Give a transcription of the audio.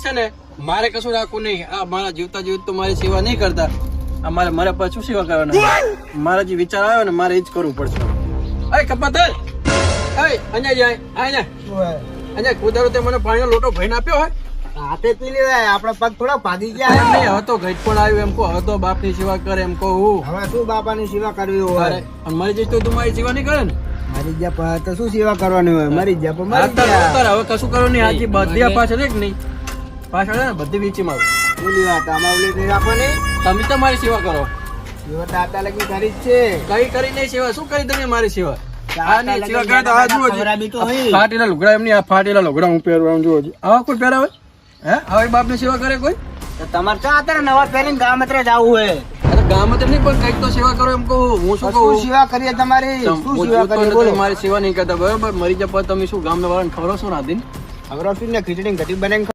છે ને મારે કશું રાખવું નહીં. આ મારા જીવતા જીવત તો મારી સેવા નહીં કરતા. અમારે મારા પર શું સેવા કરવાના? મારા જે વિચાર આવ્યો ને મારે એ જ કરવું પડશે. અરે કપાતર, અહીંયા જાય અહીંયા કુદારો તે મને પાણીનો લોટો ભરીને આપ્યો હોય. હાથે પી લેવાય, આપડા પગ થોડા ભાગી ગયા. નહીં હવે તો ઘટ પણ આવ્યું એમ કહો. હવે તો બાપની સેવા કરે એમ કહું. હવે શું બાપાની સેવા કરવી હોય? અને મારી જઈશ તો તું મારી સેવા નહીં કરે ને. મારી જ્યાં તો શું સેવા કરવાની હોય? મરી જ્યાં પણ મરી ગયા. હવે કશું કરવું નહીં. આજે બધી પાછળ એક નહીં પાછળ ને બધી વીચી મારું. બોલી વાત અમાવલી નહીં રાખવાની. તમે તો મારી સેવા કરો. સેવા તો આતા લગી કરી જ છે. કઈ કરી નહીં સેવા? શું કરી તમે મારી સેવા? ખરાબી તો હોય. ફાટેલા લુગડા એમની આ ફાટેલા લુગડા હું પહેરવાનું જોઉં છું. આવા કોઈ પહેરાવે? હે હવે બાપની સેવા કરે કોઈ? તો તમારે ક્યાં અત્યારે નવા પહેરીને ગામ અત્યારે જવું હોય? અરે ગામ જ નહીં પણ કઈક તો સેવા કરો એમ કહું. હું શું કહું? સેવા કરીએ તમારી? શું સેવા કરીએ બોલો? મારી સેવા નહીં કરતા બરોબર. મરી જાય તમે શું ગામના વાળાને ખવડાવશો ને આદિન? હવે ને ખીચડી કઢી બનાવીને